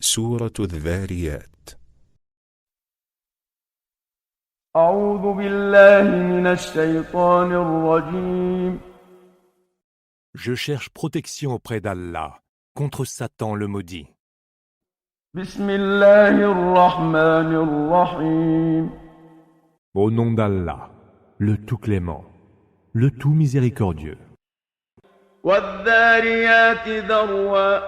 سورة الذاريات. أعوذ بالله من الشيطان الرجيم. Je cherche protection auprès d'Allah contre Satan le maudit. بسم الله الرحمن الرحيم. Au nom d'Allah, le tout clément, le tout miséricordieux. والذاريات ذروا.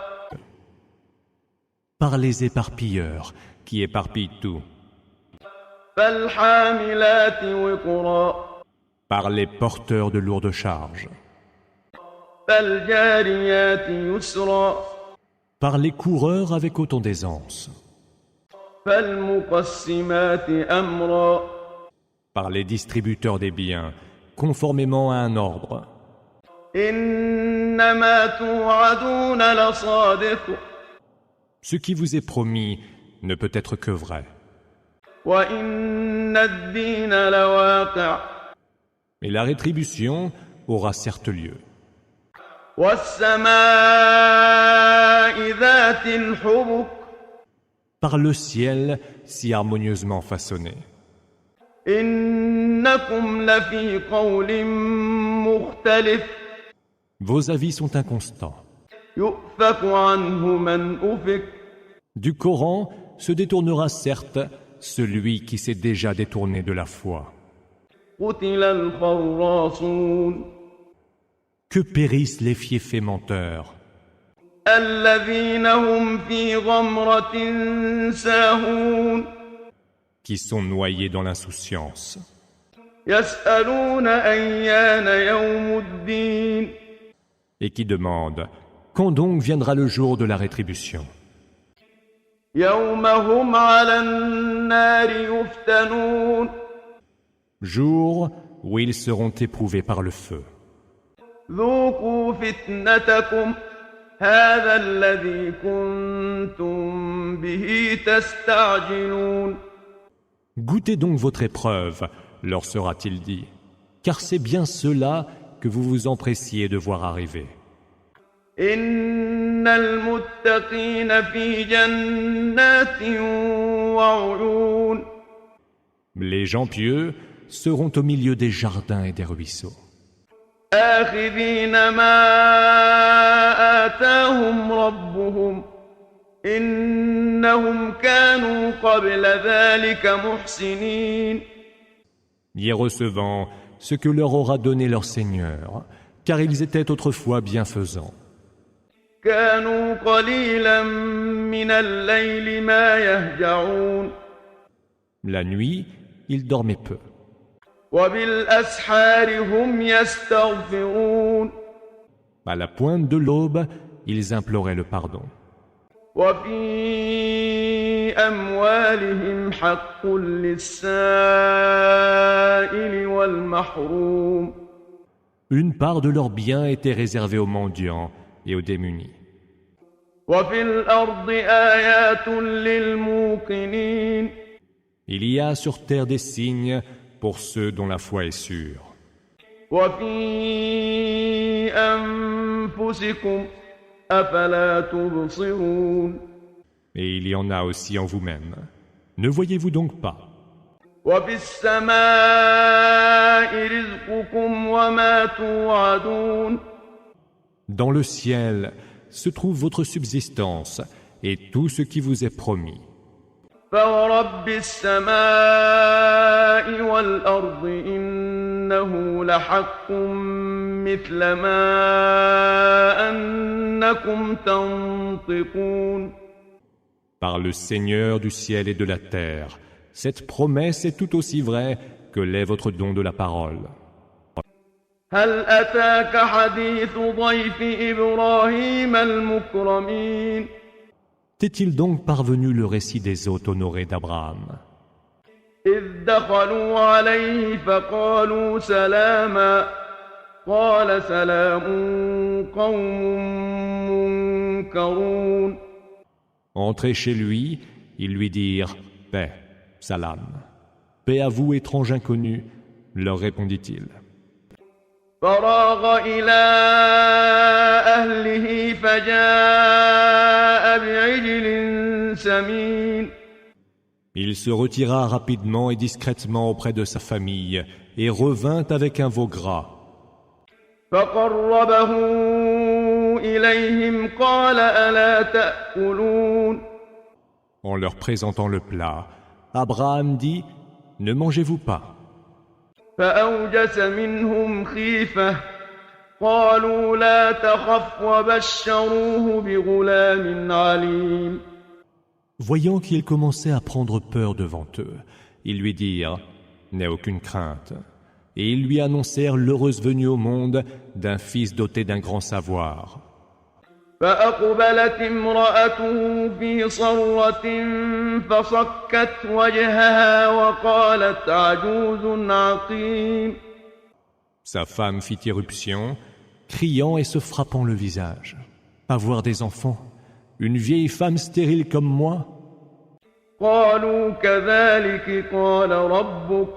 Par les éparpilleurs qui éparpillent tout. فالحاملات وقرا. Par les porteurs de lourdes charges. فالجاريات يسرا. Par les coureurs avec autant d'aisance. فالمقسمات أمرا. Par les distributeurs des biens, conformément à un ordre. إنما توعدون لصادق. Ce qui vous est promis ne peut être que vrai. وإن الدين لواقع. Et la rétribution aura certes lieu. والسماء ذات الحبك. Par le ciel si harmonieusement façonné. إنكم لفي قول مختلف. Vos avis sont inconstants. يؤفك عنه من أفك. Du Coran se détournera certes celui qui s'est déjà détourné de la foi. قتل الخراصون. Que périssent les fiefés menteurs, الذين هم في غمرة ساهون. qui sont noyés dans l'insouciance, يسألون أيان يوم الدين. et qui demandent quand donc viendra le jour de la rétribution, يوم هم على النار يفتنون. jour où ils seront éprouvés par le feu. ذوقوا فتنتكم هذا الذي كنتم به تستعجلون. Goûtez donc votre épreuve, leur sera-t-il dit, car c'est bien cela que vous vous empressiez de voir arriver. إن المتقين في جنات وعيون. Les gens pieux seront au milieu des jardins et des ruisseaux, آخذين ما آتاهم ربهم إنهم كانوا قبل ذلك محسنين. y recevant ce que leur aura donné leur Seigneur, car ils étaient autrefois bienfaisants. كانوا قليلا من الليل ما يهجعون. La nuit, ils dormaient peu, وبالأسحار هم يستغفرون. à la pointe de l'aube, ils imploraient le pardon. وفي أموالهم حق للسائل والمحروم. Une part de leurs biens était réservée aux mendiants et aux démunis. وفي الأرض آيات للموقنين. Il y a sur terre des signes pour ceux dont la foi est sûre. وفي أنفسكم أفلا تبصرون. Et il y en a aussi en vous-même. Ne voyez-vous donc pas? وفي السماء رزقكم وما توعدون. Dans le ciel se trouve votre subsistance et tout ce qui vous est promis. فورب السماء والأرض إنه لحق مثل ما أنكم تنطقون. Par le Seigneur du ciel et de la terre, cette promesse est tout aussi vraie que l'est votre don de la parole. هل أتاك حديث ضيف إبراهيم المكرمين. T'est-il donc parvenu le récit des hôtes honorés d'Abraham, إذ دخلوا عليه فقالوا سلاما قال سلام قوم منكرون. entrés chez lui, ils lui dirent paix, salam. Paix à vous, étrange inconnu, leur répondit-il. فراغ إلى أهله فجاء بعجل سمين Il se retira rapidement et discrètement auprès de sa famille et revint avec un veau gras. فقربه إليهم قال ألا تأكلون En leur présentant le plat, Abraham dit « Ne mangez-vous pas ?» فأوجس منهم خيفة قالوا لا تخف وبشروه بغلام عليم Voyant qu'il commençait à prendre peur devant eux, ils lui dirent « N'aie aucune crainte » et ils lui annoncèrent l'heureuse venue au monde d'un fils doté d'un grand savoir. فأقبلت امرأته في صرة فصكت وجهها وقالت عجوز عقيم Sa femme fit irruption, criant et se frappant le visage. « Avoir des enfants, une vieille femme stérile comme moi ?» قالوا كذلك قال ربك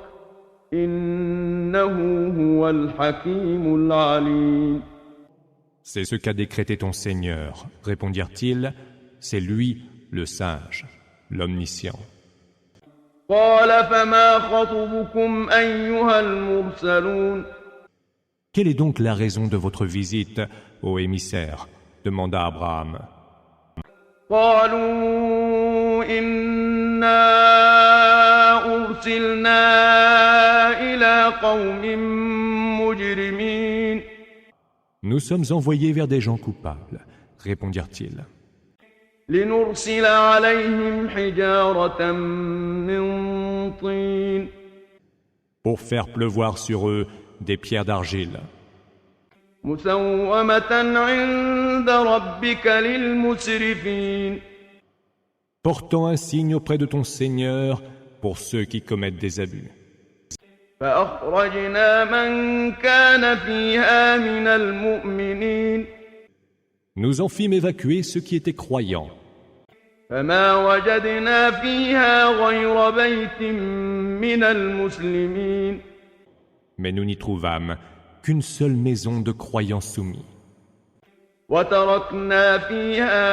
إنه هو الحكيم العليم C'est ce qu'a décrété ton Seigneur, répondirent-ils, c'est lui le sage, l'omniscient. قال فما خطبكم أيها المرسلون Quelle est donc la raison de votre visite, ô émissaire demanda Abraham. قالوا إنا أرسلنا إلى قوم مجرمين Nous sommes envoyés vers des gens coupables, répondirent-ils. لنرسل عليهم حجارة من طين Pour faire pleuvoir sur eux des pierres d'argile, مسومة عند ربك للمسرفين portant un signe auprès de ton Seigneur pour ceux qui commettent des abus. فأخرجنا من كان فيها من المؤمنين Nous en fîmes évacuer ceux qui étaient croyants. فما وجدنا فيها غير بيت من المسلمين Mais nous n'y trouvâmes qu'une seule maison de croyants soumis. وتركنا فيها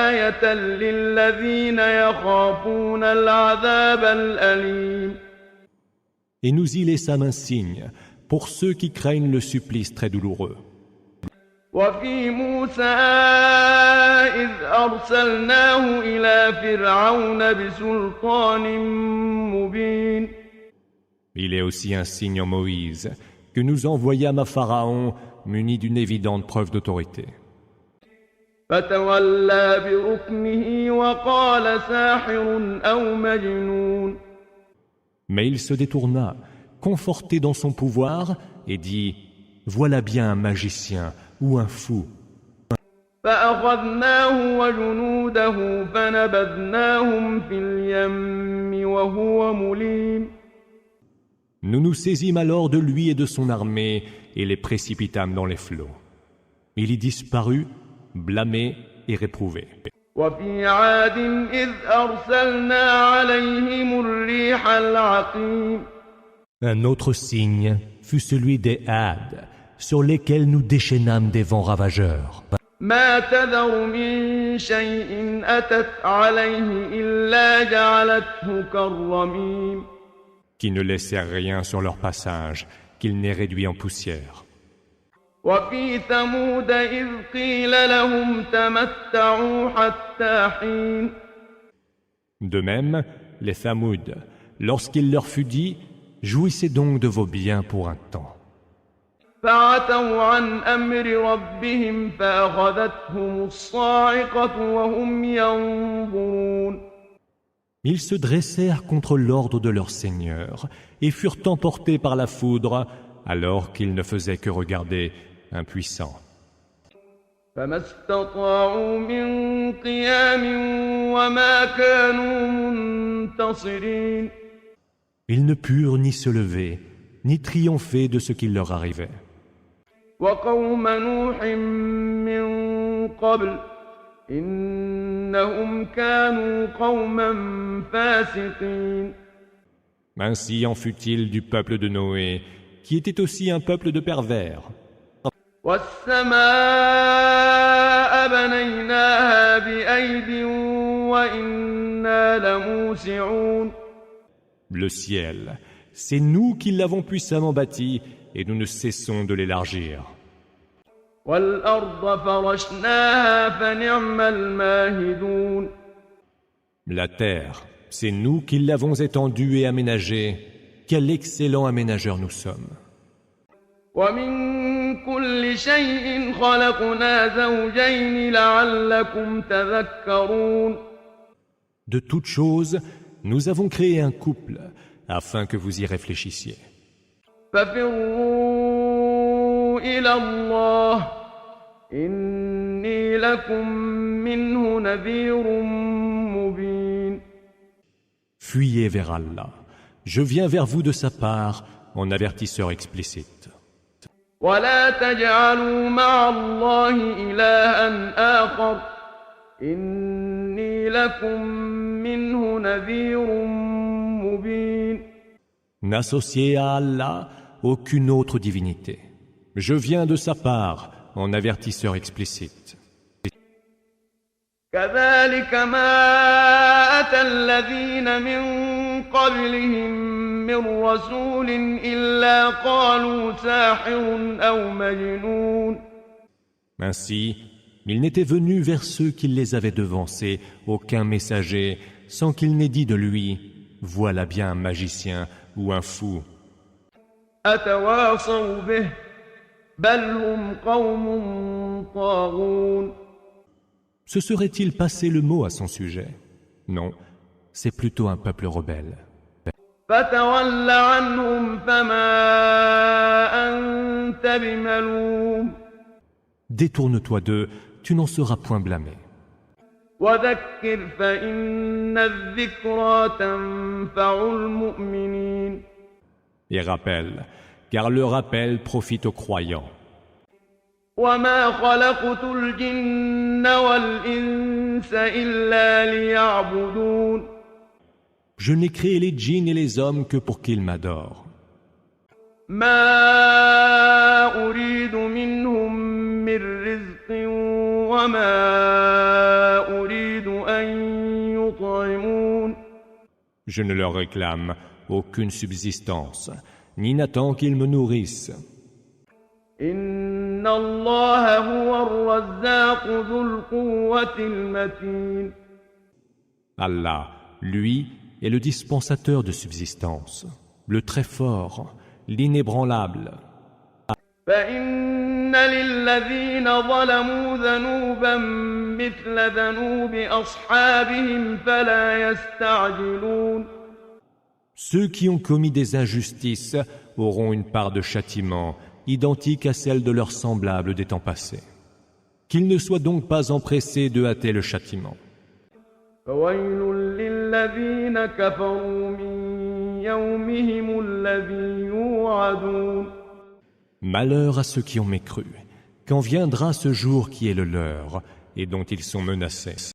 آية للذين يخافون العذاب الأليم Et nous y laissâmes un signe pour ceux qui craignent le supplice très douloureux. وفي موسى إذ أرسلناه إلى فرعون بسلطان مبين Il est aussi un signe en Moïse que nous envoyâmes à Pharaon muni d'une évidente preuve d'autorité. فتولى بركنه وقال ساحر أو مجنون Mais il se détourna, conforté dans son pouvoir, et dit « Voilà bien un magicien ou un fou. » فأخذناه وجنوده فنبذناهم في اليم وهو مليم Nous nous saisîmes alors de lui et de son armée et les précipitâmes dans les flots. Il y disparut, blâmé et réprouvé. وفي عاد إذ أرسلنا عليهم الريح العقيم Un autre signe fut celui des Hades, sur lesquels nous déchaînâmes des vents ravageurs. ما تذر من شيء أتت عليه إلا جعلته كالرميم Qui ne laissèrent rien sur leur passage, qu'ils n'aient réduit en poussière. وفي ثمود إذ قيل لهم تمتعوا حتى حين De même, les Thamoud, lorsqu'il leur fut dit « Jouissez donc de vos biens pour un temps ». فعتوا عن أمر ربهم فأخذتهم الصاعقة وهم ينظرون Ils se dressèrent contre l'ordre de leur Seigneur et furent emportés par la foudre alors qu'ils ne faisaient que regarder, impuissants. فما استطاعوا من قيام وما كانوا منتصرين Ils ne purent ni se lever, ni triompher de ce qui leur arrivait. وقوم نوح من قبل إنهم كانوا قوما فاسقين Ainsi en fut-il du peuple de Noé, qui était aussi un peuple de pervers. والسماء بنيناها بأيد وإنا لموسعون. Le ciel, c'est nous qui l'avons puissamment bâti et nous ne cessons de l'élargir. والأرض فرشناها فنعم الماهدون. La terre, c'est nous qui l'avons étendue et aménagée. Quel excellent aménageur nous sommes. ومن كل شيء خلقنا زوجين لعلكم تذكرون. De toutes choses, nous avons créé un couple afin que vous y réfléchissiez. ففروا إلى الله إني لكم منه نذير مبين. Fuyez vers Allah. Je viens vers vous de sa part en avertisseur explicite. ولا تجعلوا مع الله إلها آخر إني لكم منه نذير مبين. N'associez à Allah aucune autre divinité. Je viens de sa part en avertisseur explicite. كذلك ما أتى الذين من قبلهم من رسول إلا قالوا ساحر أو مجنون. Ainsi, il n'était venu vers ceux qui les avaient devancés aucun messager sans qu'il n'ait dit de lui « Voilà bien un magicien ou un fou ». أتواصوا به بل هم قوم طاغون. Se serait-il passé le mot à son sujet? Non, c'est plutôt un peuple rebelle. فتول عنهم فما أنت بملوم. Détourne-toi d'eux, tu n'en seras point blâmé. وذكر فإن الذكرى تنفع المؤمنين. Et rappelle, car le rappel profite aux croyants. وما خلقت الجن والإنس إلا ليعبدون. Je n'ai créé les djinns et les hommes que pour qu'ils m'adorent. ما أريد منهم من رزق وما أريد أن يطعمون. Je ne leur réclame aucune subsistance, ni n'attends qu'ils me nourrissent. إن الله هو الرزاق ذو القوة المتين. Allah, lui, est le dispensateur de subsistance, le très fort, l'inébranlable. فإن للذين ظلموا ذنوبا مثل ذنوب أصحابهم فلا يستعجلون. Ceux qui ont commis des injustices auront une part de châtiment identique à celle de leurs semblables des temps passés. Qu'ils ne soient donc pas empressés de hâter le châtiment. فويل للذين كفروا من يومهم الذي يوعدون. Malheur à ceux qui ont mécru, quand viendra ce jour qui est le leur et dont ils sont menacés.